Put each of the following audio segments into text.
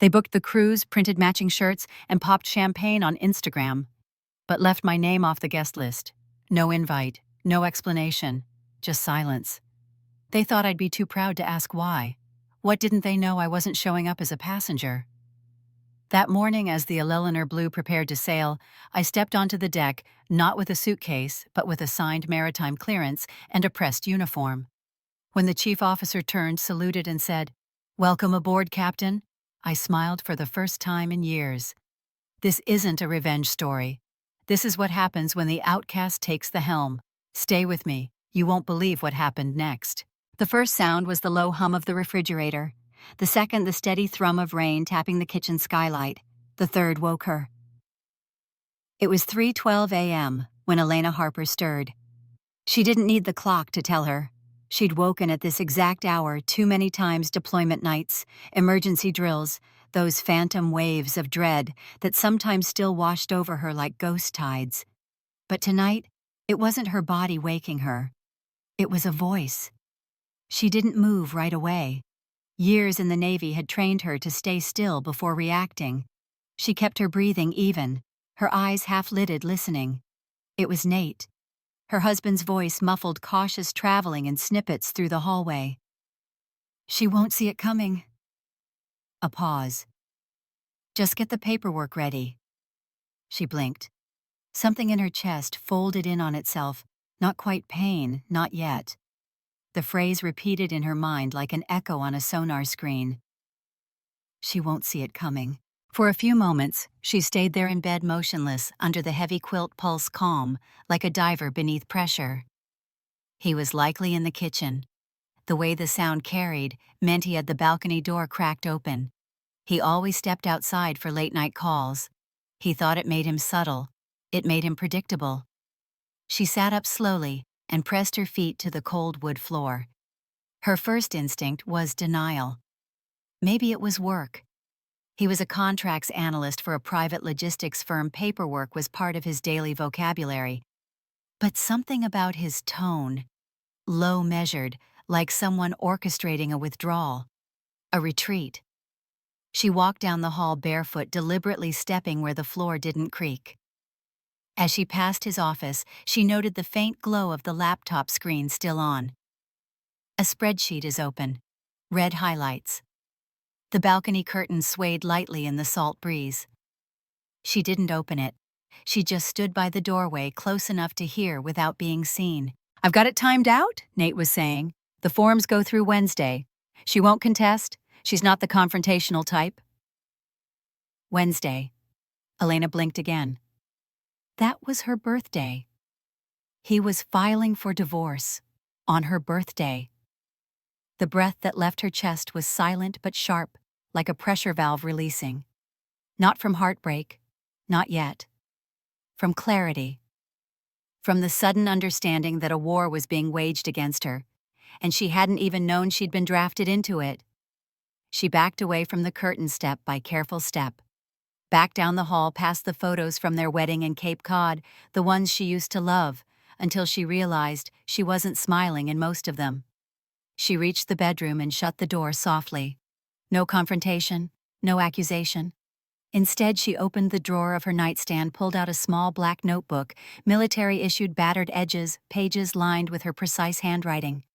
They booked the cruise, printed matching shirts, and popped champagne on Instagram, but left my name off the guest list. No invite, no explanation, just silence. They thought I'd be too proud to ask why. What didn't they know I wasn't showing up as a passenger? That morning, as the Eleanor Blue prepared to sail, I stepped onto the deck, not with a suitcase, but with a signed maritime clearance and a pressed uniform. When the chief officer turned, saluted, and said, "Welcome aboard, Captain," I smiled for the first time in years. This isn't a revenge story. This is what happens when the outcast takes the helm. Stay with me. You won't believe what happened next. The first sound was the low hum of the refrigerator. The second, the steady thrum of rain tapping the kitchen skylight. The third woke her. It was 3:12 a.m. when Elena Harper stirred. She didn't need the clock to tell her. She'd woken at this exact hour too many times: deployment nights, emergency drills, those phantom waves of dread that sometimes still washed over her like ghost tides. But tonight, it wasn't her body waking her. It was a voice. She didn't move right away. Years in the Navy had trained her to stay still before reacting. She kept her breathing even, her eyes half-lidded, listening. It was Nate. Her husband's voice muffled cautious traveling in snippets through the hallway. "She won't see it coming." A pause. "Just get the paperwork ready." She blinked. Something in her chest folded in on itself, not quite pain, not yet. The phrase repeated in her mind like an echo on a sonar screen. She won't see it coming. For a few moments, she stayed there in bed, motionless, under the heavy quilt, pulse calm, like a diver beneath pressure. He was likely in the kitchen. The way the sound carried meant he had the balcony door cracked open. He always stepped outside for late-night calls. He thought it made him subtle. It made him predictable. She sat up slowly and pressed her feet to the cold wood floor. Her first instinct was denial. Maybe it was work. He was a contracts analyst for a private logistics firm. Paperwork was part of his daily vocabulary. But something about his tone, low measured, like someone orchestrating a withdrawal, a retreat. She walked down the hall barefoot, deliberately stepping where the floor didn't creak. As she passed his office, she noted the faint glow of the laptop screen still on. A spreadsheet is open. Red highlights. The balcony curtain swayed lightly in the salt breeze. She didn't open it. She just stood by the doorway, close enough to hear without being seen. "I've got it timed out," Nate was saying. "The forms go through Wednesday. She won't contest. She's not the confrontational type." Wednesday. Elena blinked again. That was her birthday. He was filing for divorce on her birthday. The breath that left her chest was silent but sharp, like a pressure valve releasing. Not from heartbreak, not yet. From clarity. From the sudden understanding that a war was being waged against her, and she hadn't even known she'd been drafted into it. She backed away from the curtain step by careful step. Back down the hall past the photos from their wedding in Cape Cod, the ones she used to love, until she realized she wasn't smiling in most of them. She reached the bedroom and shut the door softly. No confrontation, no accusation. Instead, she opened the drawer of her nightstand, pulled out a small black notebook, military-issued, battered edges, pages lined with her precise handwriting.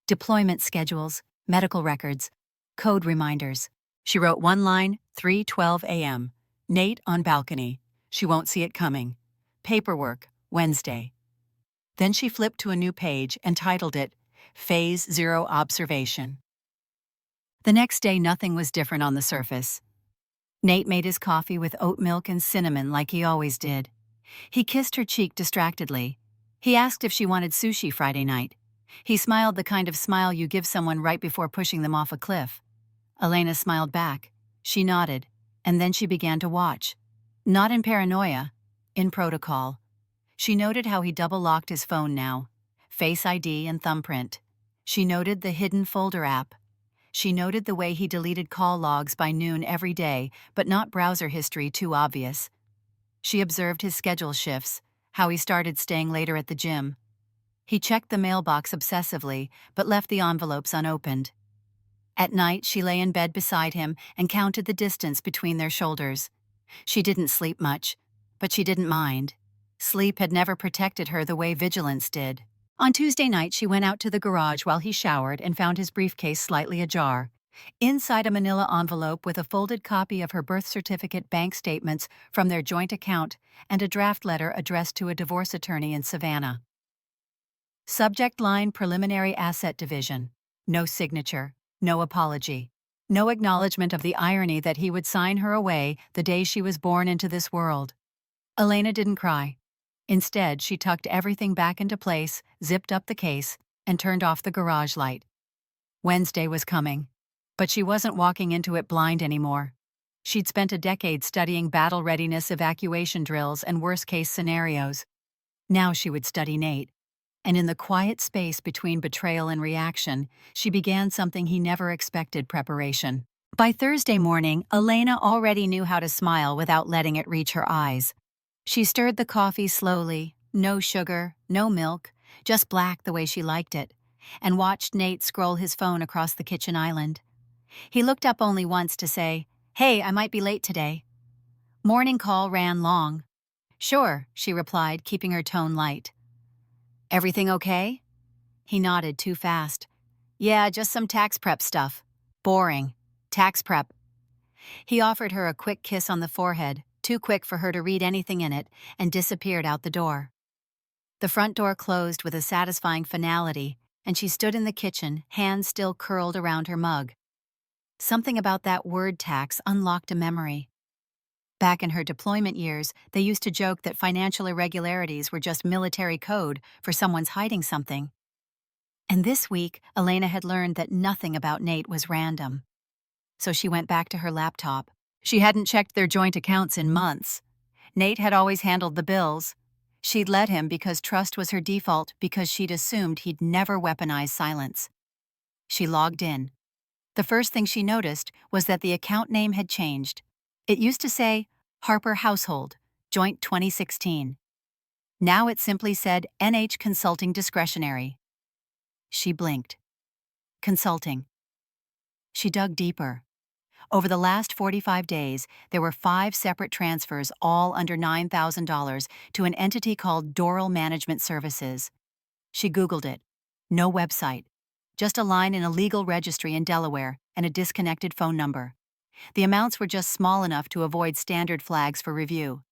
Deployment schedules, medical records, code reminders. She wrote one line, 3:12 a.m. Nate on balcony. She won't see it coming. Paperwork, Wednesday. Then she flipped to a new page and titled it, Phase 0 Observation. The next day, nothing was different on the surface. Nate made his coffee with oat milk and cinnamon like he always did. He kissed her cheek distractedly. He asked if she wanted sushi Friday night. He smiled, the kind of smile you give someone right before pushing them off a cliff. Elena smiled back. She nodded, and then she began to watch. Not in paranoia, in protocol. She noted how he double-locked his phone now. Face ID and thumbprint. She noted the hidden folder app. She noted the way he deleted call logs by noon every day, but not browser history too obvious. She observed his schedule shifts, how he started staying later at the gym. He checked the mailbox obsessively, but left the envelopes unopened. At night, she lay in bed beside him and counted the distance between their shoulders. She didn't sleep much, but she didn't mind. Sleep had never protected her the way vigilance did. On Tuesday night, she went out to the garage while he showered and found his briefcase slightly ajar. Inside a manila envelope with a folded copy of her birth certificate, bank statements from their joint account, and a draft letter addressed to a divorce attorney in Savannah. Subject line: Preliminary Asset Division. No signature, no apology, no acknowledgement of the irony that he would sign her away the day she was born into this world. Elena didn't cry. Instead, she tucked everything back into place, zipped up the case, and turned off the garage light. Wednesday was coming. But she wasn't walking into it blind anymore. She'd spent a decade studying battle readiness evacuation drills and worst-case scenarios. Now she would study Nate. And in the quiet space between betrayal and reaction, she began something he never expected: preparation. By Thursday morning, Elena already knew how to smile without letting it reach her eyes. She stirred the coffee slowly, no sugar, no milk, just black the way she liked it, and watched Nate scroll his phone across the kitchen island. He looked up only once to say, "Hey, I might be late today." Morning call ran long. "Sure," she replied, keeping her tone light. "Everything okay?" He nodded too fast. "Yeah, just some tax prep stuff. Boring. Tax prep." He offered her a quick kiss on the forehead, too quick for her to read anything in it, and disappeared out the door. The front door closed with a satisfying finality, and she stood in the kitchen, hands still curled around her mug. Something about that word tax unlocked a memory. Back in her deployment years, they used to joke that financial irregularities were just military code for someone's hiding something. And this week, Elena had learned that nothing about Nate was random. So she went back to her laptop. She hadn't checked their joint accounts in months. Nate had always handled the bills. She'd let him because trust was her default, because she'd assumed he'd never weaponize silence. She logged in. The first thing she noticed was that the account name had changed. It used to say Harper Household, Joint 2016. Now it simply said NH Consulting Discretionary. She blinked. Consulting. She dug deeper. Over the last 45 days, there were 5 separate transfers, all under $9,000, to an entity called Doral Management Services. She Googled it. No website. Just a line in a legal registry in Delaware and a disconnected phone number. The amounts were just small enough to avoid standard flags for review.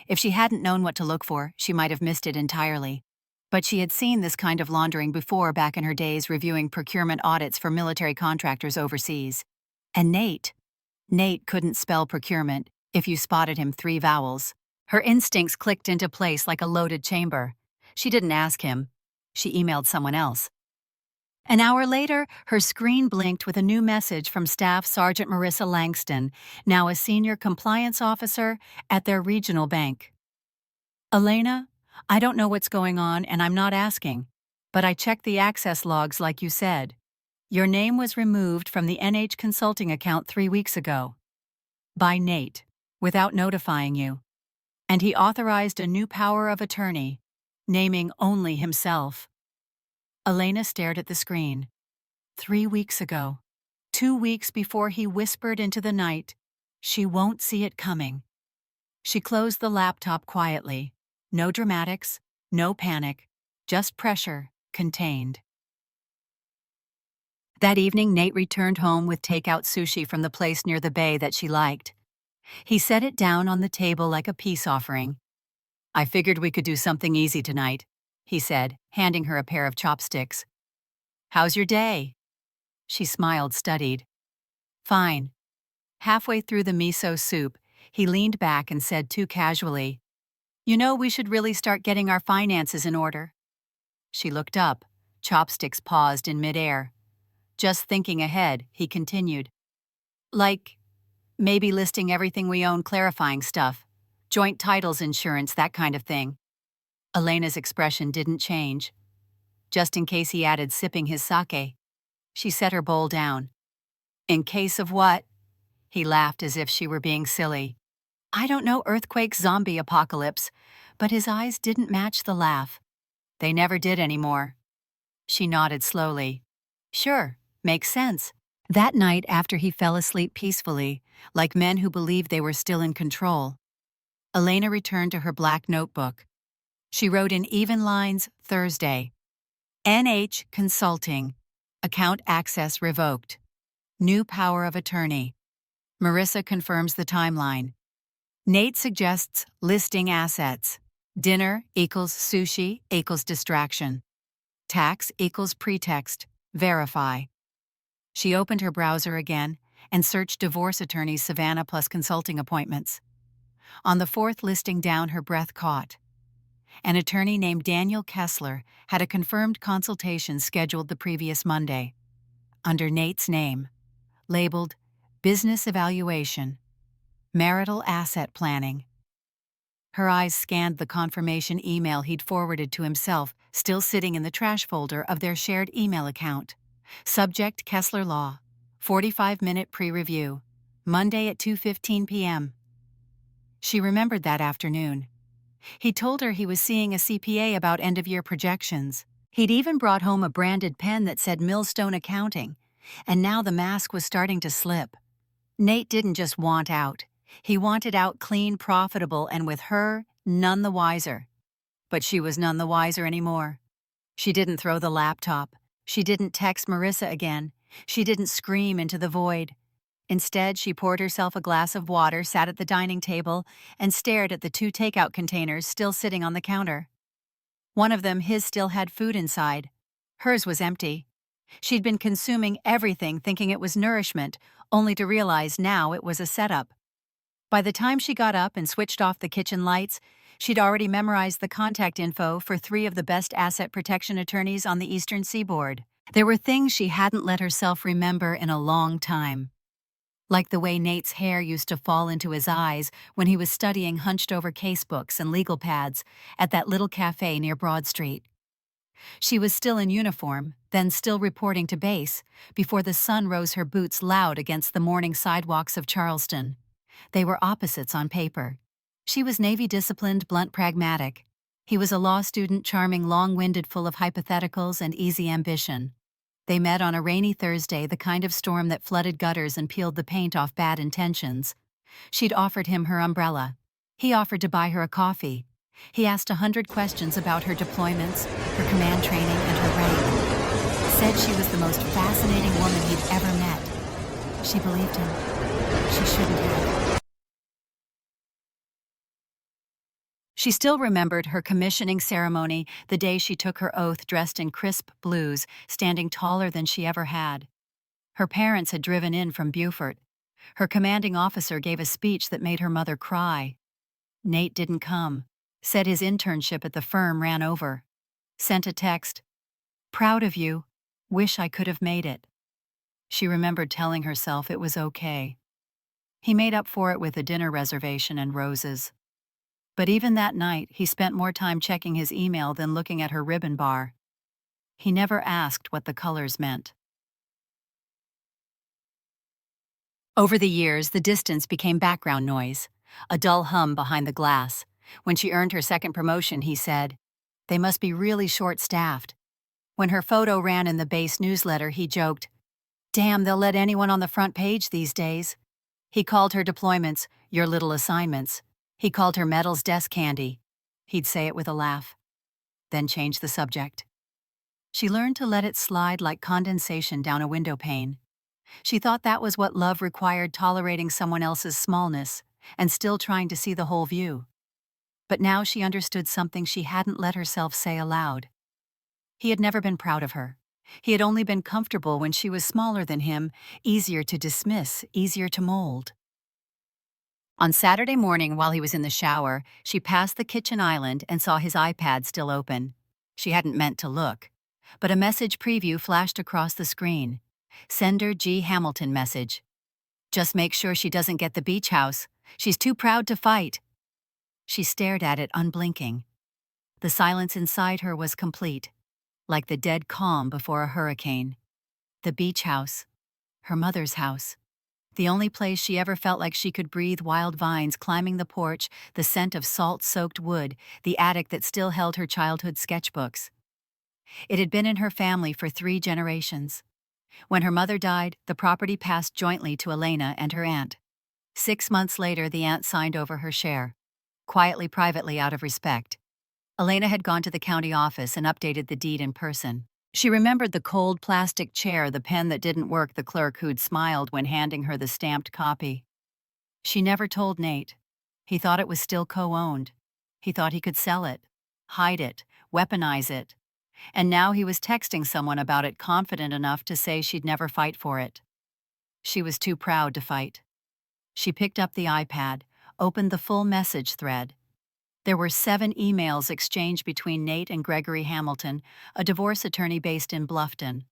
If she hadn't known what to look for, she might have missed it entirely. But she had seen this kind of laundering before back in her days reviewing procurement audits for military contractors overseas. And Nate couldn't spell procurement if you spotted him 3 vowels. Her instincts clicked into place like a loaded chamber. She didn't ask him. She emailed someone else. An hour later, her screen blinked with a new message from Staff Sergeant Marissa Langston, now a senior compliance officer at their regional bank. "Elena, I don't know what's going on and I'm not asking, but I checked the access logs like you said. Your name was removed from the NH Consulting account 3 weeks ago. By Nate, without notifying you. And he authorized a new power of attorney, naming only himself." Elena stared at the screen. 3 weeks ago. 2 weeks before he whispered into the night, "She won't see it coming." She closed the laptop quietly. No dramatics, no panic, just pressure, contained. That evening, Nate returned home with takeout sushi from the place near the bay that she liked. He set it down on the table like a peace offering. "I figured we could do something easy tonight," he said, handing her a pair of chopsticks. "How's your day?" She smiled, studied. "Fine." Halfway through the miso soup, he leaned back and said too casually, "You know, we should really start getting our finances in order." She looked up. Chopsticks paused in midair. Just thinking ahead, he continued. "Like, maybe listing everything we own, clarifying stuff. Joint titles, insurance, that kind of thing." Elena's expression didn't change. Just in case he added, sipping his sake. She set her bowl down. "In case of what?" He laughed as if she were being silly. "I don't know, earthquake, zombie apocalypse," but his eyes didn't match the laugh. They never did anymore. She nodded slowly. "Sure, makes sense. That night, after he fell asleep peacefully, like men who believed they were still in control, Elena returned to her black notebook. She wrote in even lines Thursday, NH Consulting, account access revoked. New power of attorney. Marissa confirms the timeline. Nate suggests listing assets. Dinner equals sushi equals distraction. Tax equals pretext. Verify. She opened her browser again and searched divorce attorneys Savannah plus consulting appointments. On the fourth listing down, her breath caught. An attorney named Daniel Kessler had a confirmed consultation scheduled the previous Monday, under Nate's name, labeled Business Evaluation, Marital Asset Planning. Her eyes scanned the confirmation email he'd forwarded to himself, still sitting in the trash folder of their shared email account. Subject Kessler Law, 45-minute pre-review, Monday at 2:15 p.m. She remembered that afternoon. He told her he was seeing a CPA about end-of-year projections. He'd even brought home a branded pen that said Millstone Accounting, and now the mask was starting to slip. Nate didn't just want out. He wanted out clean, profitable, and with her, none the wiser. But she was none the wiser anymore. She didn't throw the laptop. She didn't text Marissa again. She didn't scream into the void. Instead, she poured herself a glass of water, sat at the dining table, and stared at the 2 takeout containers still sitting on the counter. One of them, his, still had food inside. Hers was empty. She'd been consuming everything thinking it was nourishment, only to realize now it was a setup. By the time she got up and switched off the kitchen lights, she'd already memorized the contact info for 3 of the best asset protection attorneys on the Eastern Seaboard. There were things she hadn't let herself remember in a long time. Like the way Nate's hair used to fall into his eyes when he was studying hunched-over casebooks and legal pads at that little cafe near Broad Street. She was still in uniform, then still reporting to base, before the sun rose her boots loud against the morning sidewalks of Charleston. They were opposites on paper. She was Navy-disciplined, blunt, pragmatic. He was a law student, charming, long-winded, full of hypotheticals and easy ambition. They met on a rainy Thursday, the kind of storm that flooded gutters and peeled the paint off bad intentions. She'd offered him her umbrella. He offered to buy her a coffee. He asked 100 questions about her deployments, her command training, and her rank. Said she was the most fascinating woman he'd ever met. She believed him. She shouldn't have. She still remembered her commissioning ceremony, the day she took her oath dressed in crisp blues, standing taller than she ever had. Her parents had driven in from Beaufort. Her commanding officer gave a speech that made her mother cry. Nate didn't come. Said his internship at the firm ran over. Sent a text, "Proud of you. Wish I could have made it." She remembered telling herself it was okay. He made up for it with a dinner reservation and roses. But even that night, he spent more time checking his email than looking at her ribbon bar. He never asked what the colors meant. Over the years, the distance became background noise, a dull hum behind the glass. When she earned her second promotion, he said, "They must be really short-staffed." When her photo ran in the base newsletter, he joked, "Damn, they'll let anyone on the front page these days." He called her deployments, "your little assignments." He called her medals desk candy. He'd say it with a laugh, then change the subject. She learned to let it slide like condensation down a window pane. She thought that was what love required, tolerating someone else's smallness and still trying to see the whole view. But now she understood something she hadn't let herself say aloud. He had never been proud of her. He had only been comfortable when she was smaller than him, easier to dismiss, easier to mold. On Saturday morning, while he was in the shower, she passed the kitchen island and saw his iPad still open. She hadn't meant to look, but a message preview flashed across the screen. Sender G. Hamilton message. "Just make sure she doesn't get the beach house. She's too proud to fight." She stared at it, unblinking. The silence inside her was complete, like the dead calm before a hurricane. The beach house. Her mother's house. The only place she ever felt like she could breathe wild vines climbing the porch, the scent of salt-soaked wood, the attic that still held her childhood sketchbooks. It had been in her family for 3 generations. When her mother died, the property passed jointly to Elena and her aunt. 6 months later, the aunt signed over her share, quietly, privately, out of respect. Elena had gone to the county office and updated the deed in person. She remembered the cold plastic chair, the pen that didn't work, the clerk who'd smiled when handing her the stamped copy. She never told Nate. He thought it was still co-owned. He thought he could sell it, hide it, weaponize it. And now he was texting someone about it, confident enough to say she'd never fight for it. She was too proud to fight. She picked up the iPad, opened the full message thread. There were 7 emails exchanged between Nate and Gregory Hamilton, a divorce attorney based in Bluffton.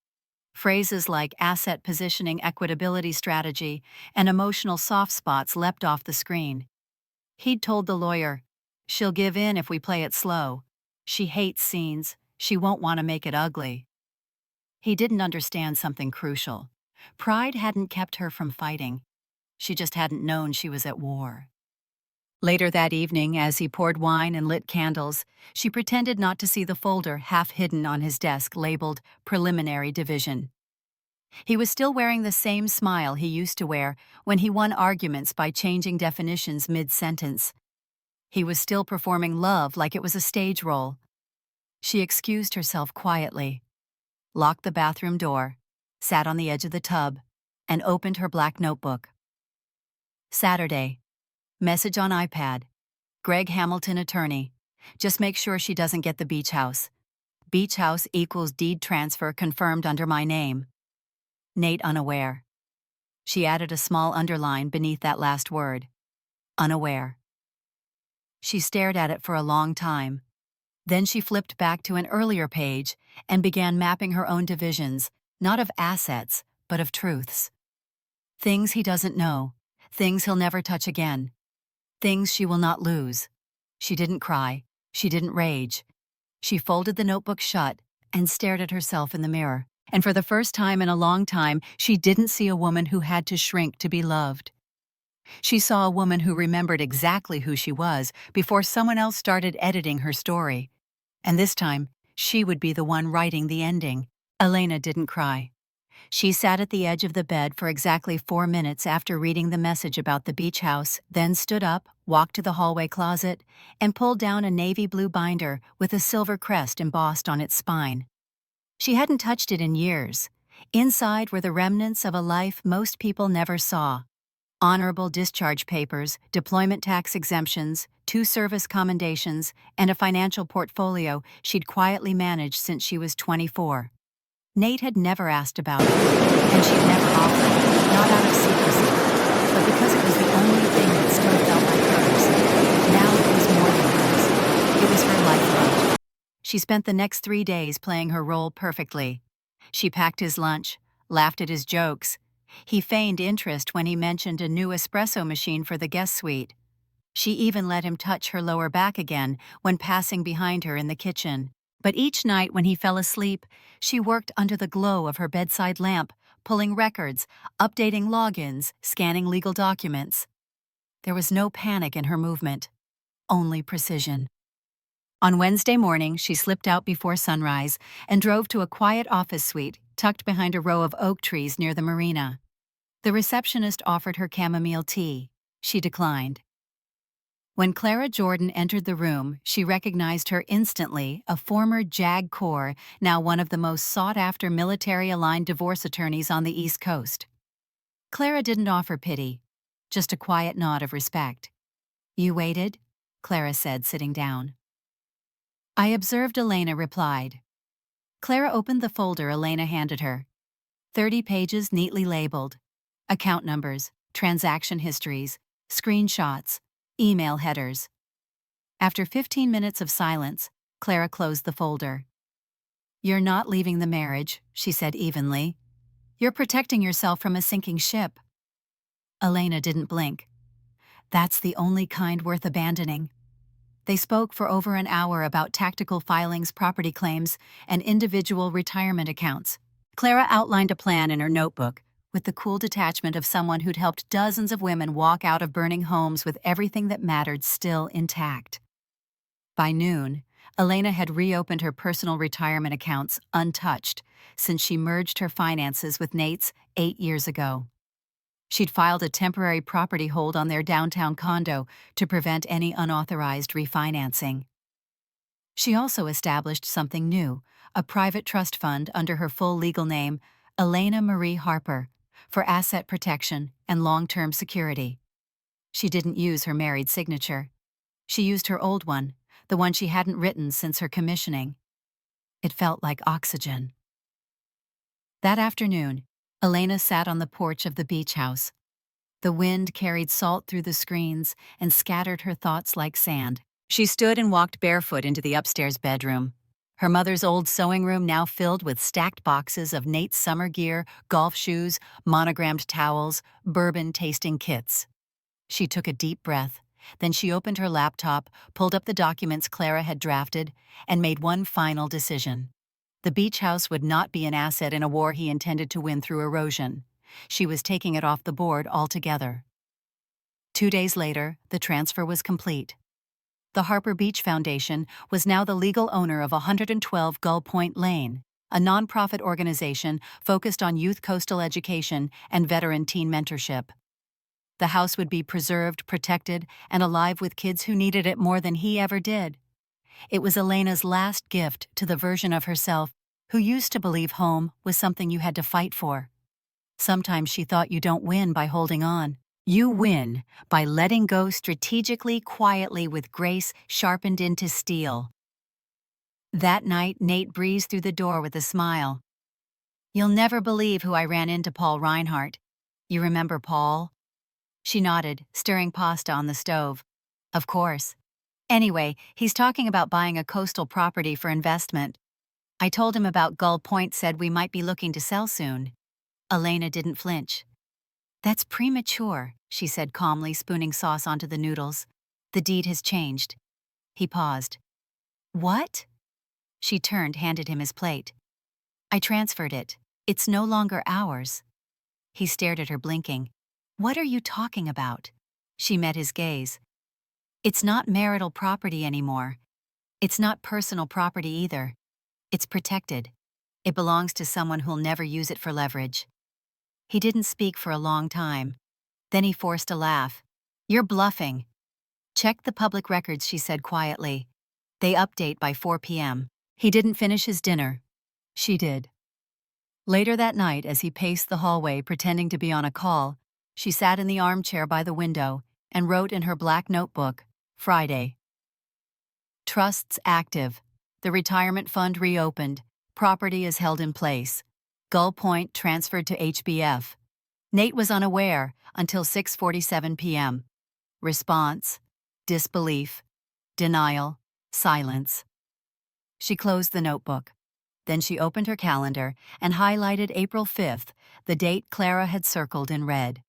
Phrases like asset positioning, equitability strategy, and emotional soft spots leapt off the screen. He'd told the lawyer, "She'll give in if we play it slow. She hates scenes. She won't want to make it ugly." He didn't understand something crucial. Pride hadn't kept her from fighting. She just hadn't known she was at war. Later that evening, as he poured wine and lit candles, she pretended not to see the folder half hidden on his desk labeled Preliminary Division. He was still wearing the same smile he used to wear when he won arguments by changing definitions mid-sentence. He was still performing love like it was a stage role. She excused herself quietly, locked the bathroom door, sat on the edge of the tub, and opened her black notebook. Saturday. Message on iPad. Greg Hamilton, attorney. Just make sure she doesn't get the beach house. Beach house equals deed transfer confirmed under my name. Nate unaware. She added a small underline beneath that last word. Unaware. She stared at it for a long time. Then she flipped back to an earlier page and began mapping her own divisions, not of assets, but of truths. Things he doesn't know. Things he'll never touch again. Things she will not lose. She didn't cry. She didn't rage. She folded the notebook shut and stared at herself in the mirror. And for the first time in a long time, she didn't see a woman who had to shrink to be loved. She saw a woman who remembered exactly who she was before someone else started editing her story. And this time, she would be the one writing the ending. Elena didn't cry. She sat at the edge of the bed for exactly 4 minutes after reading the message about the beach house, then stood up, walked to the hallway closet, and pulled down a navy blue binder with a silver crest embossed on its spine. She hadn't touched it in years. Inside were the remnants of a life most people never saw. Honorable discharge papers, deployment tax exemptions, 2 service commendations, and a financial portfolio she'd quietly managed since she was 24. Nate had never asked about it, and she'd never offered, not out of secrecy, but because it was the only thing that still felt like hers. Now it was more than hers. It was her lifeblood. She spent the next 3 days playing her role perfectly. She packed his lunch, laughed at his jokes. He feigned interest when he mentioned a new espresso machine for the guest suite. She even let him touch her lower back again when passing behind her in the kitchen. But each night when he fell asleep, she worked under the glow of her bedside lamp, pulling records, updating logins, scanning legal documents. There was no panic in her movement, only precision. On Wednesday morning, she slipped out before sunrise and drove to a quiet office suite tucked behind a row of oak trees near the marina. The receptionist offered her chamomile tea. She declined. When Clara Jordan entered the room, she recognized her instantly, a former JAG Corps, now one of the most sought-after military-aligned divorce attorneys on the East Coast. Clara didn't offer pity, just a quiet nod of respect. "You waited?" Clara said, sitting down. "I observed," Elena replied. Clara opened the folder Elena handed her. 30 pages neatly labeled. Account numbers, transaction histories, screenshots, email headers. After 15 minutes of silence, Clara closed the folder. "You're not leaving the marriage," she said evenly. "You're protecting yourself from a sinking ship." Elena didn't blink. "That's the only kind worth abandoning." They spoke for over an hour about tactical filings, property claims, and individual retirement accounts. Clara outlined a plan in her notebook, with the cool detachment of someone who'd helped dozens of women walk out of burning homes with everything that mattered still intact. By noon, Elena had reopened her personal retirement accounts untouched, since she merged her finances with Nate's 8 years ago. She'd filed a temporary property hold on their downtown condo to prevent any unauthorized refinancing. She also established something new, a private trust fund under her full legal name, Elena Marie Harper, for asset protection and long-term security. She didn't use her married signature. She used her old one, the one she hadn't written since her commissioning. It felt like oxygen. That afternoon, Elena sat on the porch of the beach house. The wind carried salt through the screens and scattered her thoughts like sand. She stood and walked barefoot into the upstairs bedroom. Her mother's old sewing room now filled with stacked boxes of Nate's summer gear, golf shoes, monogrammed towels, bourbon-tasting kits. She took a deep breath. Then she opened her laptop, pulled up the documents Clara had drafted, and made one final decision. The beach house would not be an asset in a war he intended to win through erosion. She was taking it off the board altogether. 2 days later, the transfer was complete. The Harper Beach Foundation was now the legal owner of 112 Gull Point Lane, a nonprofit organization focused on youth coastal education and veteran teen mentorship. The house would be preserved, protected, and alive with kids who needed it more than he ever did. It was Elena's last gift to the version of herself who used to believe home was something you had to fight for. Sometimes she thought you don't win by holding on. You win by letting go strategically, quietly, with grace sharpened into steel. That night, Nate breezed through the door with a smile. "You'll never believe who I ran into, Paul Reinhardt. You remember Paul?" She nodded, stirring pasta on the stove. "Of course. Anyway, he's talking about buying a coastal property for investment. I told him about Gull Point, said we might be looking to sell soon." Elena didn't flinch. "That's premature," she said calmly, spooning sauce onto the noodles. "The deed has changed." He paused. "What?" She turned, handed him his plate. "I transferred it. It's no longer ours." He stared at her, blinking. "What are you talking about?" She met his gaze. "It's not marital property anymore. It's not personal property either. It's protected. It belongs to someone who'll never use it for leverage." He didn't speak for a long time. Then he forced a laugh. "You're bluffing." "Check the public records," she said quietly. "They update by 4 p.m. He didn't finish his dinner. She did. Later that night, as he paced the hallway pretending to be on a call, she sat in the armchair by the window and wrote in her black notebook, Friday. "Trusts active. The retirement fund reopened. Property is held in place. Gull Point transferred to HBF. Nate was unaware until 6:47 p.m. Response: disbelief, denial, silence." She closed the notebook. Then she opened her calendar and highlighted April 5th, the date Clara had circled in red.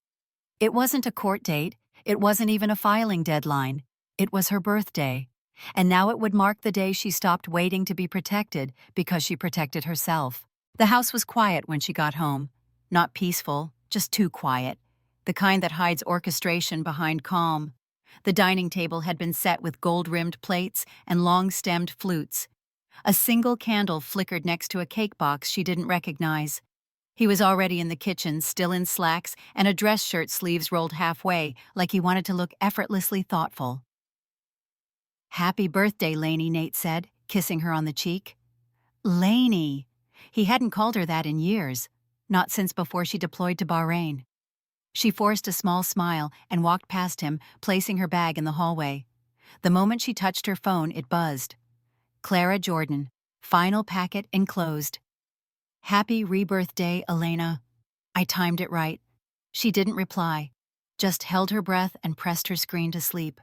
It wasn't a court date. It wasn't even a filing deadline. It was her birthday. And now it would mark the day she stopped waiting to be protected because she protected herself. The house was quiet when she got home. Not peaceful, just too quiet. The kind that hides orchestration behind calm. The dining table had been set with gold-rimmed plates and long-stemmed flutes. A single candle flickered next to a cake box she didn't recognize. He was already in the kitchen, still in slacks and a dress shirt sleeves rolled halfway, like he wanted to look effortlessly thoughtful. "Happy birthday, Lainey," Nate said, kissing her on the cheek. Lainey! He hadn't called her that in years, not since before she deployed to Bahrain. She forced a small smile and walked past him, placing her bag in the hallway. The moment she touched her phone, it buzzed. Clara Jordan, final packet enclosed. "Happy rebirthday, Elena." I timed it right. She didn't reply, just held her breath and pressed her screen to sleep.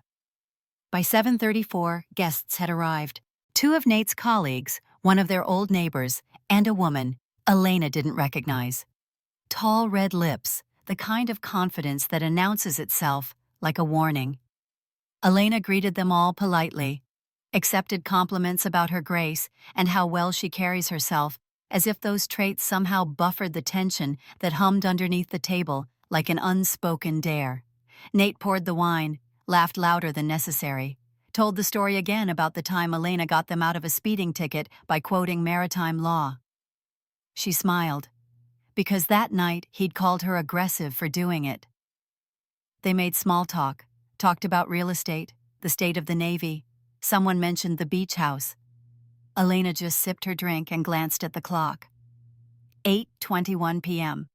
By 7:34, guests had arrived. 2 of Nate's colleagues, one of their old neighbors, and a woman Elena didn't recognize. Tall red lips, the kind of confidence that announces itself like a warning. Elena greeted them all politely, accepted compliments about her grace and how well she carries herself, as if those traits somehow buffered the tension that hummed underneath the table like an unspoken dare. Nate poured the wine, laughed louder than necessary, told the story again about the time Elena got them out of a speeding ticket by quoting maritime law. She smiled, because that night he'd called her aggressive for doing it. They made small talk, talked about real estate, the state of the Navy. Someone mentioned the beach house. Elena just sipped her drink and glanced at the clock. 8:21 p.m.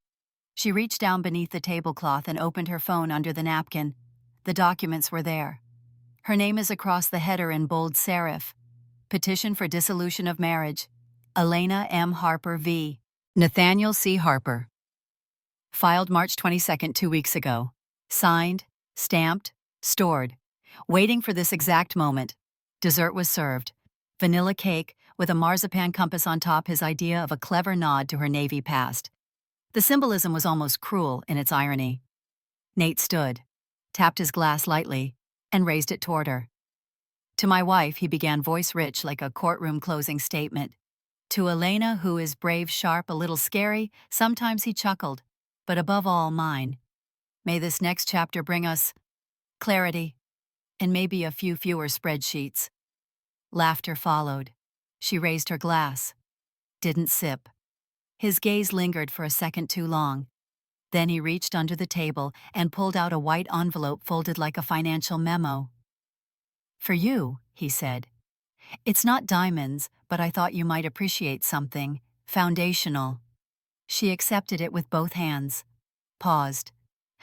She reached down beneath the tablecloth and opened her phone under the napkin. The documents were there. Her name is across the header in bold serif. Petition for dissolution of marriage. Elena M. Harper v. Nathaniel C. Harper. Filed March 22nd, 2 weeks ago. Signed, stamped, stored. Waiting for this exact moment. Dessert was served. Vanilla cake with a marzipan compass on top, his idea of a clever nod to her Navy past. The symbolism was almost cruel in its irony. Nate stood, tapped his glass lightly, and raised it toward her. To my wife, he began, voice rich like a courtroom closing statement. To Elena, who is brave, sharp, a little scary, sometimes he chuckled, but above all, mine. May this next chapter bring us clarity, and maybe a few fewer spreadsheets. Laughter followed. She raised her glass. Didn't sip. His gaze lingered for a second too long. Then he reached under the table and pulled out a white envelope folded like a financial memo. For you, he said. It's not diamonds, but I thought you might appreciate something foundational. She accepted it with both hands, paused,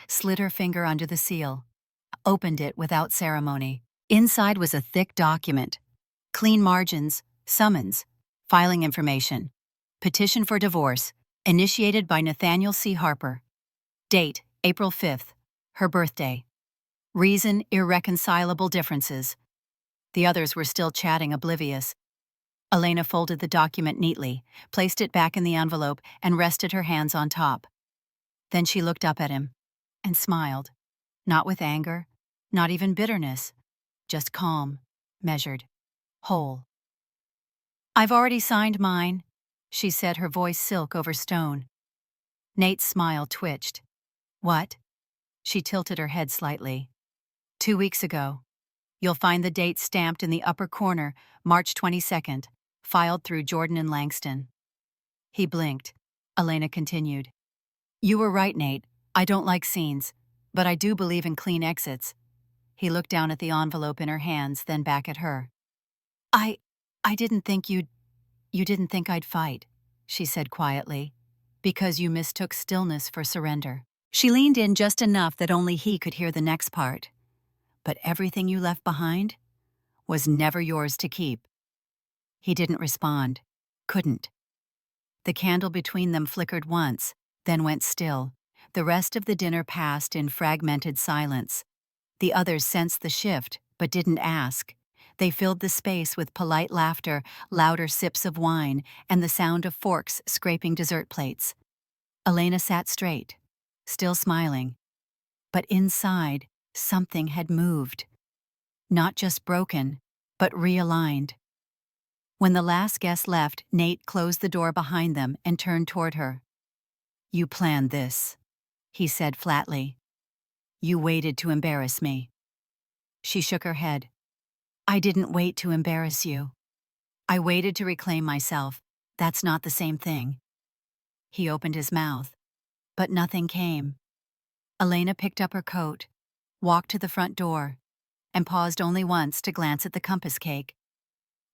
slid her finger under the seal, opened it without ceremony. Inside was a thick document. Clean margins, summons, filing information. Petition for divorce, initiated by Nathaniel C. Harper. Date, April 5th, her birthday. Reason, irreconcilable differences. The others were still chatting, oblivious. Elena folded the document neatly, placed it back in the envelope, and rested her hands on top. Then she looked up at him and smiled, not with anger, not even bitterness, just calm, measured, whole. I've already signed mine, she said, her voice silk over stone. Nate's smile twitched. What? She tilted her head slightly. 2 weeks ago. You'll find the date stamped in the upper corner, March 22nd, filed through Jordan and Langston. He blinked. Elena continued. You were right, Nate. I don't like scenes, but I do believe in clean exits. He looked down at the envelope in her hands, then back at her. I didn't think you didn't think I'd fight, she said quietly, because you mistook stillness for surrender. She leaned in just enough that only he could hear the next part. But everything you left behind was never yours to keep. He didn't respond, couldn't. The candle between them flickered once, then went still. The rest of the dinner passed in fragmented silence. The others sensed the shift, but didn't ask. They filled the space with polite laughter, louder sips of wine, and the sound of forks scraping dessert plates. Elena sat straight, still smiling. But inside, something had moved. Not just broken, but realigned. When the last guest left, Nate closed the door behind them and turned toward her. You planned this, he said flatly. You waited to embarrass me. She shook her head. I didn't wait to embarrass you. I waited to reclaim myself. That's not the same thing. He opened his mouth, but nothing came. Elena picked up her coat, walked to the front door, and paused only once to glance at the compass cake.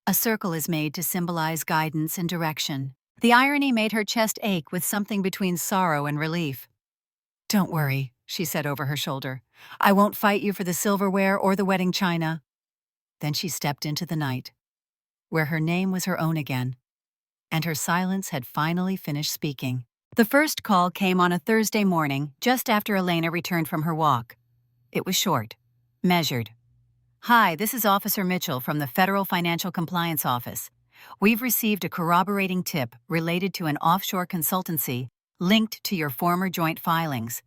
A circle is made to symbolize guidance and direction. The irony made her chest ache with something between sorrow and relief. Don't worry, she said over her shoulder. I won't fight you for the silverware or the wedding china. Then she stepped into the night, where her name was her own again, and her silence had finally finished speaking. The first call came on a Thursday morning, just after Elena returned from her walk. It was short, measured. Hi, this is Officer Mitchell from the Federal Financial Compliance Office. We've received a corroborating tip related to an offshore consultancy linked to your former joint filings.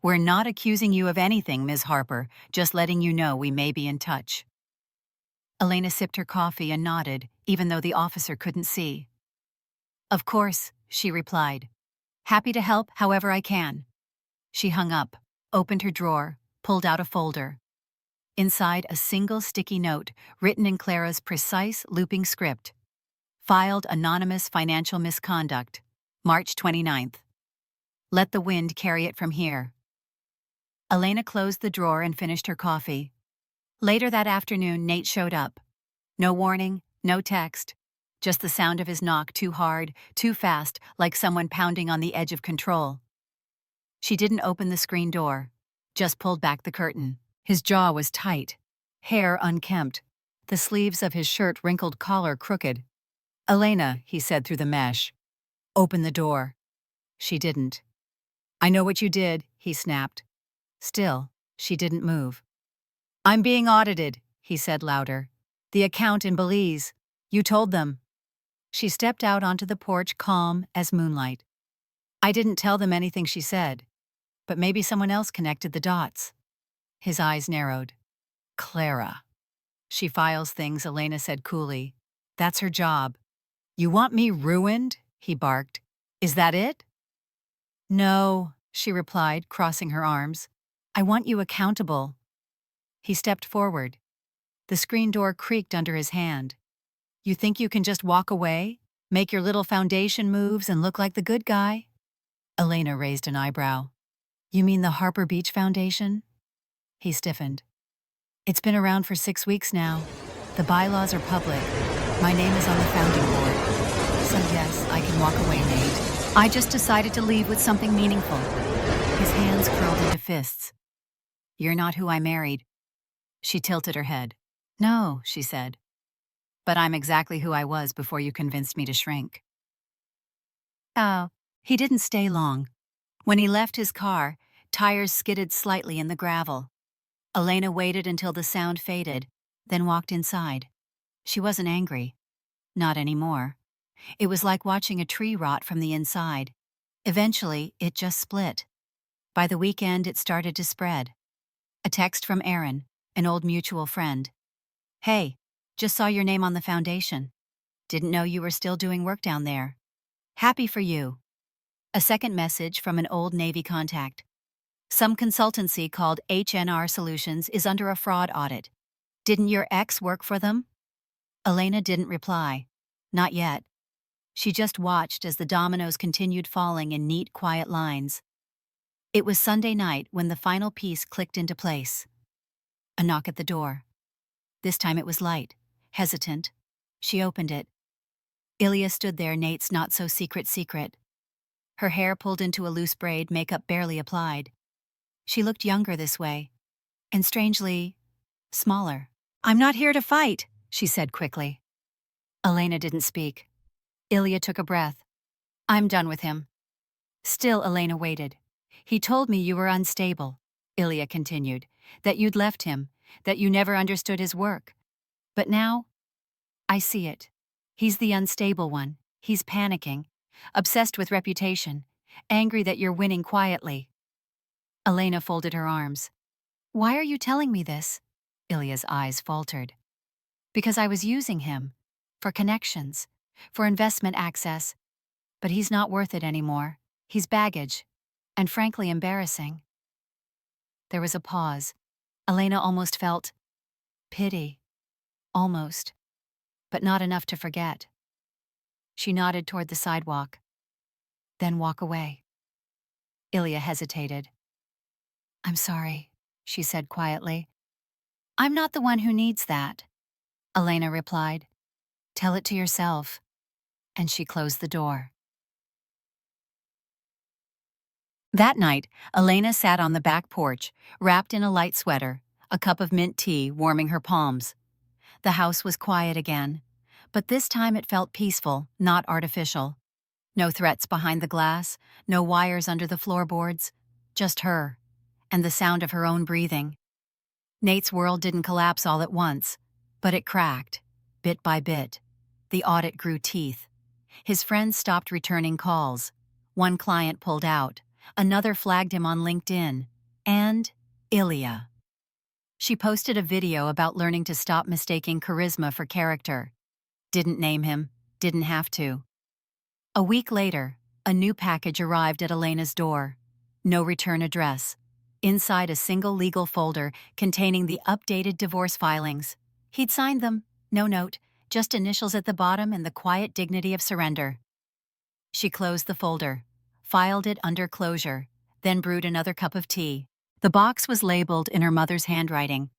We're not accusing you of anything, Ms. Harper, just letting you know we may be in touch. Elena sipped her coffee and nodded, even though the officer couldn't see. Of course, she replied. Happy to help however I can. She hung up, opened her drawer, pulled out a folder. Inside, a single sticky note written in Clara's precise, looping script. Filed anonymous financial misconduct. March 29th. Let the wind carry it from here. Elena closed the drawer and finished her coffee. Later that afternoon, Nate showed up. No warning, no text. Just the sound of his knock, too hard, too fast, like someone pounding on the edge of control. She didn't open the screen door, just pulled back the curtain. His jaw was tight, hair unkempt, the sleeves of his shirt wrinkled collar crooked. "Elena," he said through the mesh. "Open the door." She didn't. "I know what you did," he snapped. Still, she didn't move. "I'm being audited," he said louder. "The account in Belize. You told them." She stepped out onto the porch, calm as moonlight. "I didn't tell them anything," she said. "But maybe someone else connected the dots." His eyes narrowed. "Clara. She files things," Elena said coolly. "That's her job." "You want me ruined?" he barked. "Is that it?" "No," she replied, crossing her arms. "I want you accountable." He stepped forward. The screen door creaked under his hand. "You think you can just walk away, make your little foundation moves and look like the good guy?" Elena raised an eyebrow. "You mean the Harper Beach Foundation?" He stiffened. "It's been around for 6 weeks now. The bylaws are public. My name is on the founding board. So yes, I can walk away, Nate. I just decided to leave with something meaningful." His hands curled into fists. "You're not who I married." She tilted her head. "No," she said. "But I'm exactly who I was before you convinced me to shrink." Oh. He didn't stay long. When he left his car, tires skidded slightly in the gravel. Elena waited until the sound faded, then walked inside. She wasn't angry. Not anymore. It was like watching a tree rot from the inside. Eventually, it just split. By the weekend, it started to spread. A text from Aaron, an old mutual friend. "Hey, just saw your name on the foundation. Didn't know you were still doing work down there. Happy for you." A second message from an old Navy contact. "Some consultancy called HNR Solutions is under a fraud audit. Didn't your ex work for them?" Elena didn't reply. Not yet. She just watched as the dominoes continued falling in neat, quiet lines. It was Sunday night when the final piece clicked into place. A knock at the door. This time it was light, hesitant. She opened it. Ilya stood there, Nate's not-so-secret secret. Her hair pulled into a loose braid, makeup barely applied. She looked younger this way, and strangely, smaller. "I'm not here to fight," she said quickly. Elena didn't speak. Ilya took a breath. "I'm done with him." Still, Elena waited. "He told me you were unstable," Ilya continued, "that you'd left him, that you never understood his work. But now, I see it. He's the unstable one. He's panicking, obsessed with reputation, angry that you're winning quietly." Elena folded her arms. "Why are you telling me this?" Ilya's eyes faltered. "Because I was using him. For connections. For investment access. But he's not worth it anymore. He's baggage. And frankly embarrassing." There was a pause. Elena almost felt pity. Almost. But not enough to forget. She nodded toward the sidewalk. "Then walk away." Ilya hesitated. "I'm sorry," she said quietly. "I'm not the one who needs that," Elena replied. "Tell it to yourself." And she closed the door. That night, Elena sat on the back porch, wrapped in a light sweater, a cup of mint tea warming her palms. The house was quiet again, but this time it felt peaceful, not artificial. No threats behind the glass, no wires under the floorboards, just her, and the sound of her own breathing. Nate's world didn't collapse all at once, but it cracked, bit by bit. The audit grew teeth. His friends stopped returning calls. One client pulled out. Another flagged him on LinkedIn. And Ilya. She posted a video about learning to stop mistaking charisma for character. Didn't name him, didn't have to. A week later, a new package arrived at Elena's door. No return address. Inside a single legal folder containing the updated divorce filings. He'd signed them, no note, just initials at the bottom and the quiet dignity of surrender. She closed the folder, filed it under closure, then brewed another cup of tea. The box was labeled in her mother's handwriting.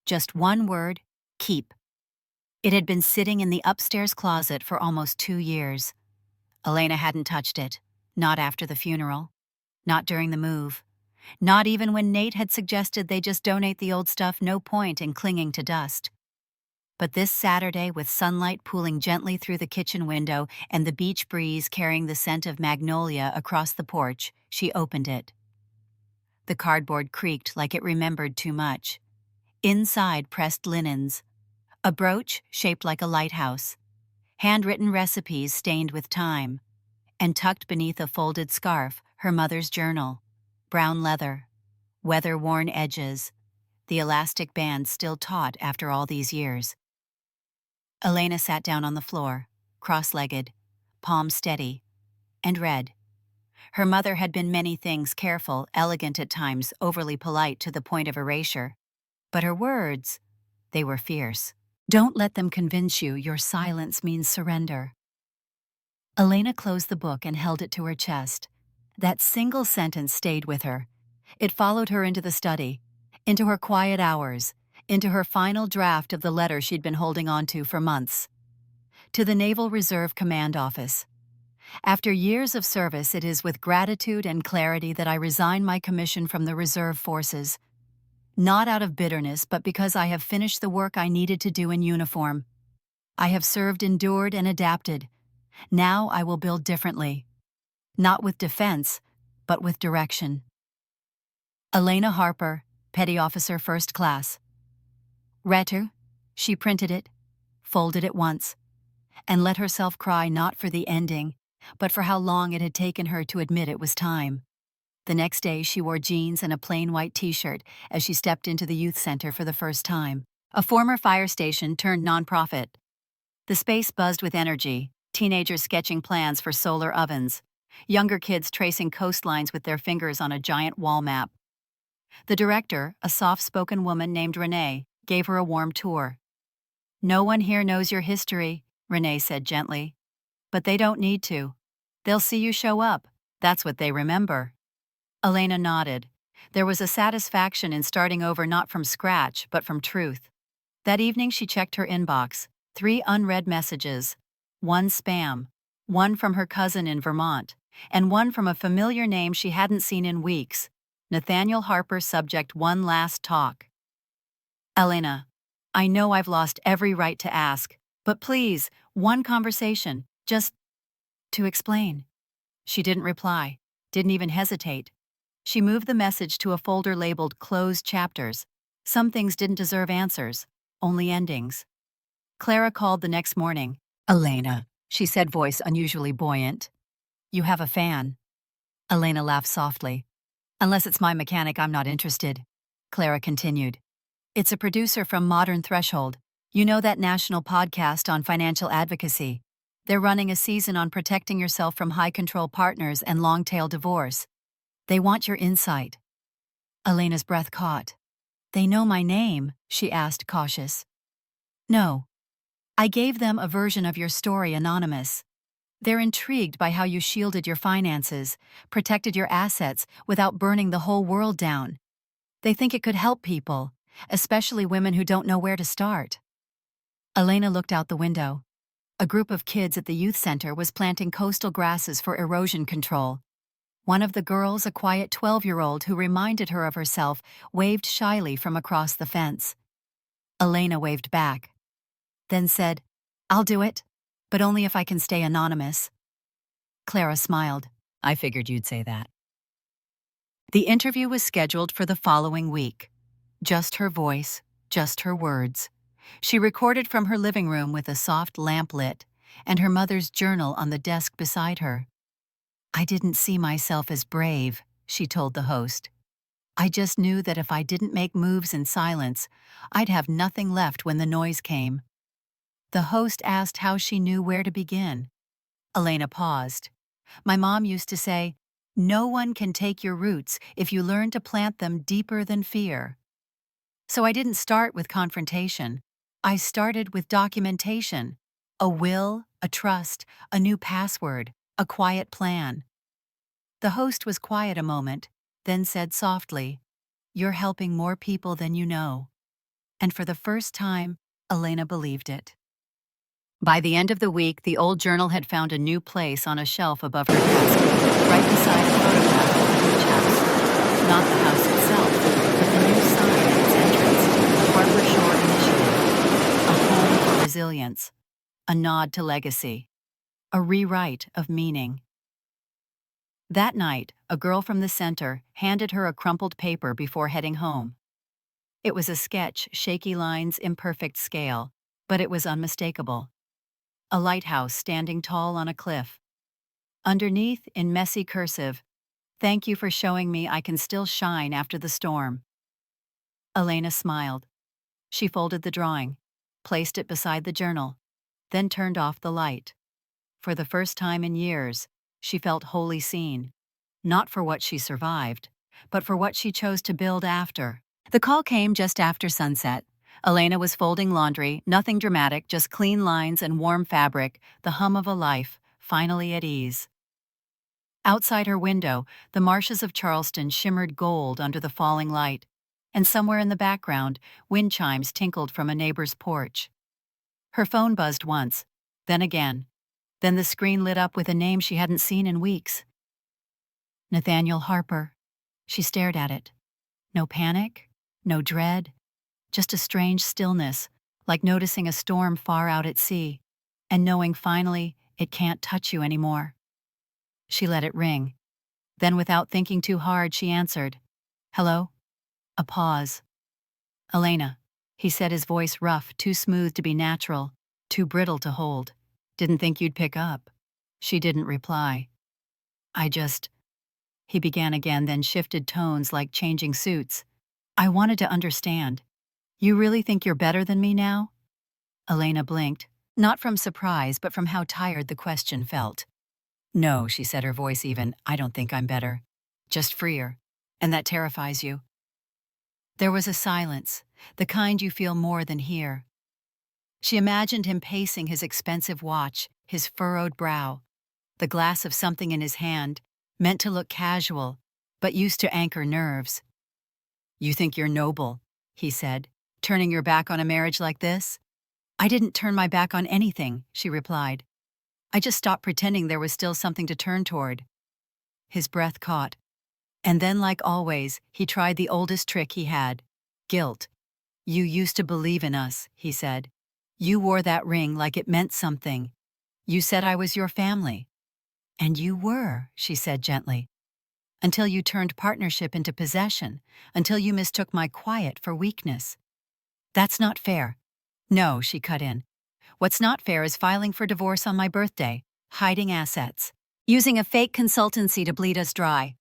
Just one word, keep. It had been sitting in the upstairs closet for almost 2 years. Elena hadn't touched it, not after the funeral, not during the move, not even when Nate had suggested they just donate the old stuff, no point in clinging to dust. But this Saturday, with sunlight pooling gently through the kitchen window and the beach breeze carrying the scent of magnolia across the porch, she opened it. The cardboard creaked like it remembered too much. Inside pressed linens, a brooch shaped like a lighthouse, handwritten recipes stained with time, and tucked beneath a folded scarf, her mother's journal, brown leather, weather-worn edges, the elastic band still taut after all these years. Elena sat down on the floor, cross-legged, palms steady, and read. Her mother had been many things: careful, elegant at times, overly polite to the point of erasure. But her words, they were fierce. Don't let them convince you your silence means surrender. Elena closed the book and held it to her chest. That single sentence stayed with her. It followed her into the study, into her quiet hours, into her final draft of the letter she'd been holding on to for months. To the Naval Reserve Command Office. After years of service, it is with gratitude and clarity that I resign my commission from the Reserve Forces. Not out of bitterness, but because I have finished the work I needed to do in uniform. I have served, endured, and adapted. Now I will build differently. Not with defense, but with direction. Elena Harper, Petty Officer First Class. Retu, she printed it, folded it once, and let herself cry not for the ending, but for how long it had taken her to admit it was time. The next day she wore jeans and a plain white t-shirt as she stepped into the youth center for the first time. A former fire station turned nonprofit. The space buzzed with energy, teenagers sketching plans for solar ovens, younger kids tracing coastlines with their fingers on a giant wall map. The director, a soft-spoken woman named Renee, gave her a warm tour. "No one here knows your history," Renee said gently. "But they don't need to. They'll see you show up. That's what they remember." Elena nodded. There was a satisfaction in starting over, not from scratch, but from truth. That evening she checked her inbox. 3 unread messages. 1 spam. 1 from her cousin in Vermont. And 1 from a familiar name she hadn't seen in weeks. Nathaniel Harper, subject: "One last talk." "Elena, I know I've lost every right to ask, but please, one conversation, just to explain." She didn't reply, didn't even hesitate. She moved the message to a folder labeled "Closed Chapters." Some things didn't deserve answers, only endings. Clara called the next morning. "Elena," she said, voice unusually buoyant. "You have a fan." Elena laughed softly. "Unless it's my mechanic, I'm not interested." Clara continued. "It's a producer from Modern Threshold. You know, that national podcast on financial advocacy. They're running a season on protecting yourself from high-control partners and long-tail divorce. They want your insight." Elena's breath caught. "They know my name?" she asked, cautious. "No. I gave them a version of your story anonymous. They're intrigued by how you shielded your finances, protected your assets without burning the whole world down. They think it could help people, especially women who don't know where to start." Elena looked out the window. A group of kids at the youth center was planting coastal grasses for erosion control. One of the girls, a quiet 12-year-old who reminded her of herself, waved shyly from across the fence. Elena waved back, then said, "I'll do it, but only if I can stay anonymous." Clara smiled. "I figured you'd say that." The interview was scheduled for the following week. Just her voice, just her words. She recorded from her living room with a soft lamp lit, and her mother's journal on the desk beside her. "I didn't see myself as brave," she told the host. "I just knew that if I didn't make moves in silence, I'd have nothing left when the noise came." The host asked how she knew where to begin. Elena paused. "My mom used to say, 'No one can take your roots if you learn to plant them deeper than fear.' So I didn't start with confrontation. I started with documentation. A will, a trust, a new password. A quiet plan. The host was quiet a moment, then said softly, "You're helping more people than you know." And for the first time, Elena believed it. By the end of the week, the old journal had found a new place on a shelf above her desk, right beside a photograph of the beach house. Not the house itself, but the new sign at its entrance, Harbor Shore Initiative. A home for resilience. A nod to legacy. A rewrite of meaning. That night, a girl from the center handed her a crumpled paper before heading home. It was a sketch, shaky lines, imperfect scale, but it was unmistakable. A lighthouse standing tall on a cliff. Underneath, in messy cursive, "Thank you for showing me I can still shine after the storm." Elena smiled. She folded the drawing, placed it beside the journal, then turned off the light. For the first time in years, she felt wholly seen. Not for what she survived, but for what she chose to build after. The call came just after sunset. Elena was folding laundry, nothing dramatic, just clean lines and warm fabric, the hum of a life, finally at ease. Outside her window, the marshes of Charleston shimmered gold under the falling light, and somewhere in the background, wind chimes tinkled from a neighbor's porch. Her phone buzzed once, then again. Then the screen lit up with a name she hadn't seen in weeks. Nathaniel Harper. She stared at it. No panic, no dread, just a strange stillness, like noticing a storm far out at sea, and knowing finally it can't touch you anymore. She let it ring. Then without thinking too hard, she answered. "Hello?" A pause. "Elena," he said, his voice rough, too smooth to be natural, too brittle to hold. "Didn't think you'd pick up." She didn't reply. He began again, then shifted tones like changing suits. "I wanted to understand. You really think you're better than me now?" Elena blinked, not from surprise, but from how tired the question felt. "No," she said, her voice even. "I don't think I'm better. Just freer. And that terrifies you." There was a silence, the kind you feel more than hear. She imagined him pacing his expensive watch, his furrowed brow, the glass of something in his hand, meant to look casual, but used to anchor nerves. "You think you're noble," he said, "turning your back on a marriage like this?" "I didn't turn my back on anything," she replied. "I just stopped pretending there was still something to turn toward." His breath caught. And then, like always, he tried the oldest trick he had. Guilt. "You used to believe in us," he said. "You wore that ring like it meant something. You said I was your family." "And you were," she said gently. "Until you turned partnership into possession, until you mistook my quiet for weakness." "That's not fair." "No," she cut in. "What's not fair is filing for divorce on my birthday, hiding assets, using a fake consultancy to bleed us dry.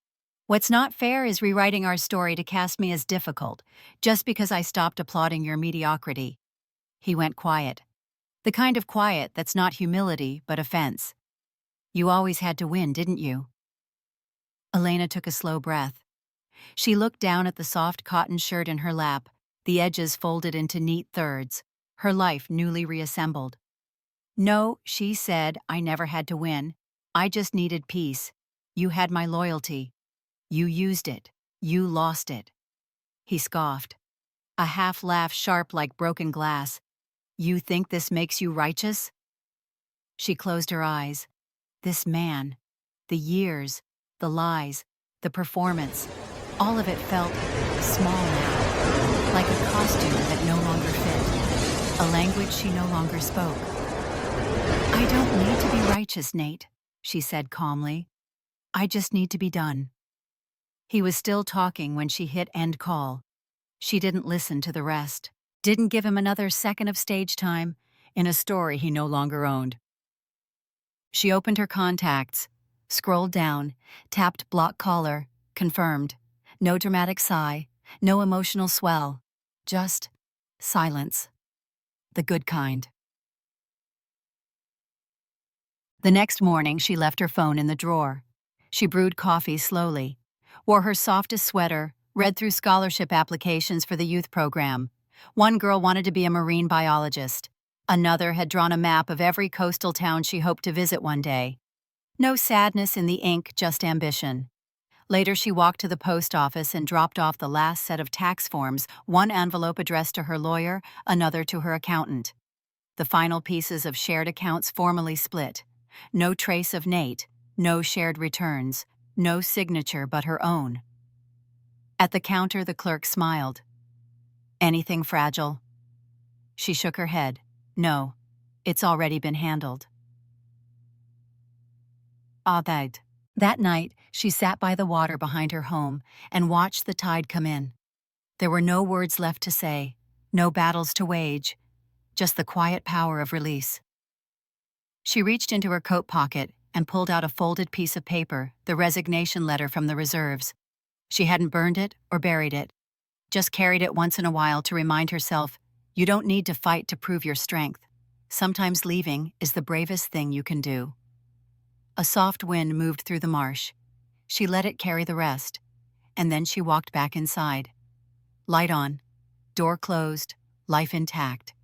What's not fair is rewriting our story to cast me as difficult, just because I stopped applauding your mediocrity." He went quiet. The kind of quiet that's not humility, but offense. "You always had to win, didn't you?" Elena took a slow breath. She looked down at the soft cotton shirt in her lap, the edges folded into neat thirds, her life newly reassembled. "No," she said, "I never had to win. I just needed peace. You had my loyalty. You used it. You lost it." He scoffed. A half laugh sharp like broken glass. "You think this makes you righteous?" She closed her eyes. This man, the years, the lies, the performance, all of it felt small now, like a costume that no longer fit, a language she no longer spoke. "I don't need to be righteous, Nate," she said calmly. "I just need to be done." He was still talking when she hit end call. She didn't listen to the rest, didn't give him another second of stage time in a story he no longer owned. She opened her contacts, scrolled down, tapped block caller, confirmed. No dramatic sigh, no emotional swell, just silence. The good kind. The next morning, she left her phone in the drawer. She brewed coffee slowly, wore her softest sweater, read through scholarship applications for the youth program. One girl wanted to be a marine biologist. Another had drawn a map of every coastal town she hoped to visit one day. No sadness in the ink, just ambition. Later, she walked to the post office and dropped off the last set of tax forms, one envelope addressed to her lawyer, another to her accountant. The final pieces of shared accounts formally split. No trace of Nate, no shared returns, no signature but her own. At the counter, the clerk smiled. Anything fragile? She shook her head. No, it's already been handled. Died. That night, she sat by the water behind her home and watched the tide come in. There were no words left to say, no battles to wage, just the quiet power of release. She reached into her coat pocket and pulled out a folded piece of paper, the resignation letter from the reserves. She hadn't burned it or buried it, just carried it once in a while to remind herself, you don't need to fight to prove your strength. Sometimes leaving is the bravest thing you can do. A soft wind moved through the marsh. She let it carry the rest, and then she walked back inside. Light on, door closed, life intact.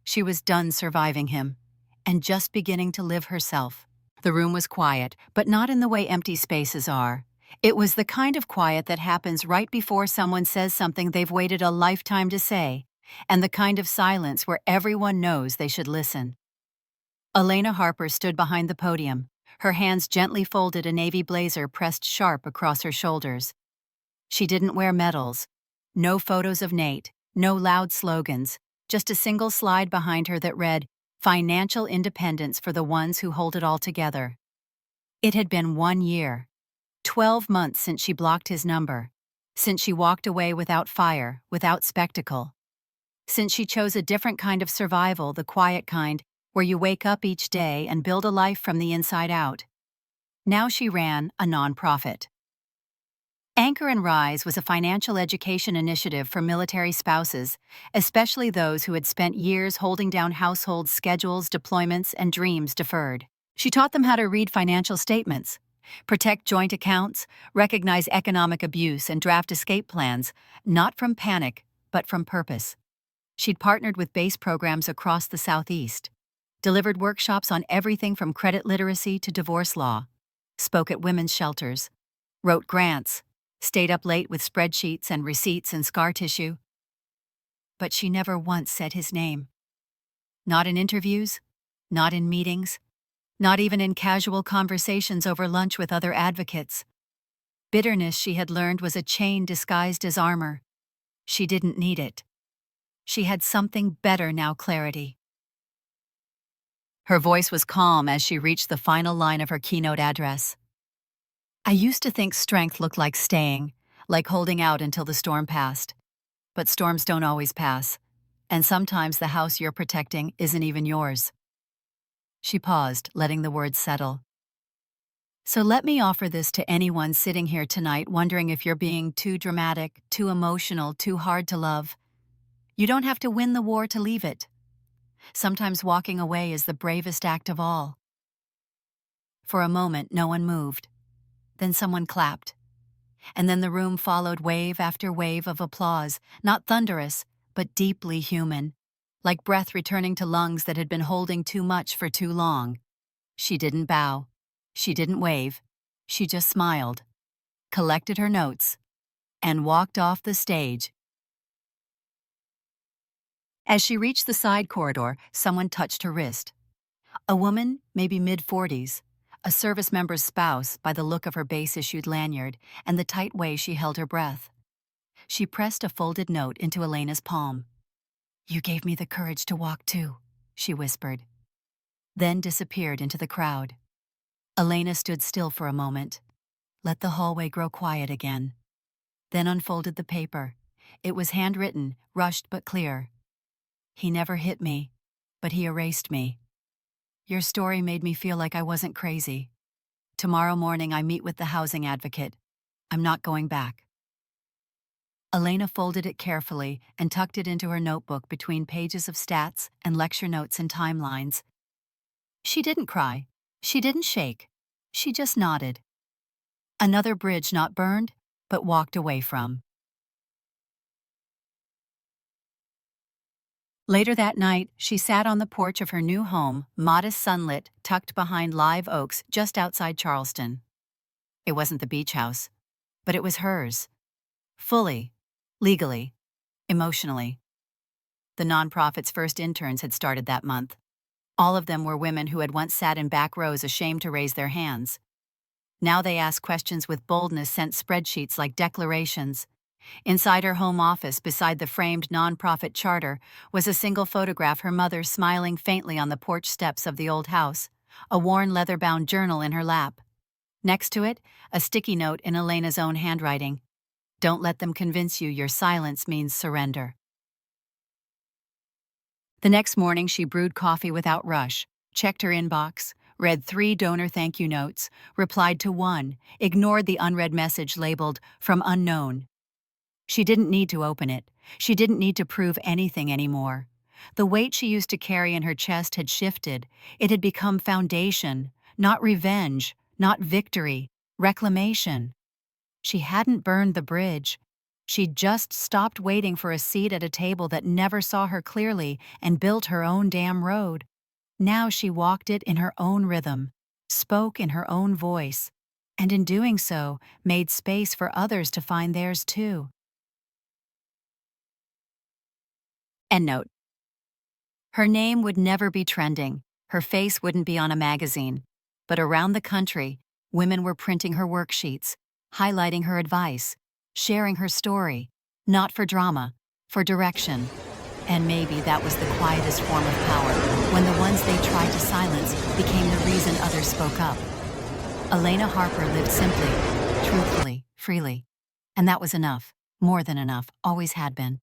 She was done surviving him, and just beginning to live herself. The room was quiet, but not in the way empty spaces are. It was the kind of quiet that happens right before someone says something they've waited a lifetime to say, and the kind of silence where everyone knows they should listen. Elena Harper stood behind the podium, her hands gently folded, a navy blazer pressed sharp across her shoulders. She didn't wear medals. No photos of Nate, no loud slogans, just a single slide behind her that read, "Financial independence for the ones who hold it all together." It had been 1 year, 12 months since she blocked his number, since she walked away without fire, without spectacle, since she chose a different kind of survival, the quiet kind, where you wake up each day and build a life from the inside out. Now she ran a nonprofit. Anchor and Rise was a financial education initiative for military spouses, especially those who had spent years holding down households, schedules, deployments, and dreams deferred. She taught them how to read financial statements, protect joint accounts, recognize economic abuse, and draft escape plans, not from panic, but from purpose. She'd partnered with base programs across the Southeast, delivered workshops on everything from credit literacy to divorce law, spoke at women's shelters, wrote grants, stayed up late with spreadsheets and receipts and scar tissue. But she never once said his name. Not in interviews, not in meetings, not even in casual conversations over lunch with other advocates. Bitterness, she had learned, was a chain disguised as armor. She didn't need it. She had something better now, clarity. Her voice was calm as she reached the final line of her keynote address. I used to think strength looked like staying, like holding out until the storm passed. But storms don't always pass, and sometimes the house you're protecting isn't even yours. She paused, letting the words settle. So let me offer this to anyone sitting here tonight wondering if you're being too dramatic, too emotional, too hard to love. You don't have to win the war to leave it. Sometimes walking away is the bravest act of all. For a moment, no one moved. Then someone clapped. And then the room followed wave after wave of applause, not thunderous, but deeply human, like breath returning to lungs that had been holding too much for too long. She didn't bow. She didn't wave. She just smiled, collected her notes, and walked off the stage. As she reached the side corridor, someone touched her wrist. A woman, maybe mid-40s, a service member's spouse by the look of her base-issued lanyard and the tight way she held her breath. She pressed a folded note into Elena's palm. You gave me the courage to walk too, she whispered, then disappeared into the crowd. Elena stood still for a moment, let the hallway grow quiet again, then unfolded the paper. It was handwritten, rushed but clear. He never hit me, but he erased me. Your story made me feel like I wasn't crazy. Tomorrow morning I meet with the housing advocate. I'm not going back. Elena folded it carefully and tucked it into her notebook between pages of stats and lecture notes and timelines. She didn't cry. She didn't shake. She just nodded. Another bridge not burned, but walked away from. Later that night, she sat on the porch of her new home, modest sunlit, tucked behind live oaks just outside Charleston. It wasn't the beach house, but it was hers. Fully, legally, emotionally. The nonprofit's first interns had started that month. All of them were women who had once sat in back rows ashamed to raise their hands. Now they asked questions with boldness, sent spreadsheets like declarations. Inside her home office, beside the framed nonprofit charter, was a single photograph, her mother smiling faintly on the porch steps of the old house, a worn leather-bound journal in her lap. Next to it, a sticky note in Elena's own handwriting. Don't let them convince you your silence means surrender. The next morning, she brewed coffee without rush, checked her inbox, read 3 donor thank you notes, replied to 1, ignored the unread message labeled "From Unknown." She didn't need to open it. She didn't need to prove anything anymore. The weight she used to carry in her chest had shifted. It had become foundation, not revenge, not victory, reclamation. She hadn't burned the bridge. She'd just stopped waiting for a seat at a table that never saw her clearly and built her own damn road. Now she walked it in her own rhythm, spoke in her own voice, and in doing so, made space for others to find theirs too. Endnote. Her name would never be trending, her face wouldn't be on a magazine, but around the country, women were printing her worksheets, highlighting her advice, sharing her story, not for drama, for direction. And maybe that was the quietest form of power, when the ones they tried to silence became the reason others spoke up. Elena Harper lived simply, truthfully, freely. And that was enough, more than enough, always had been.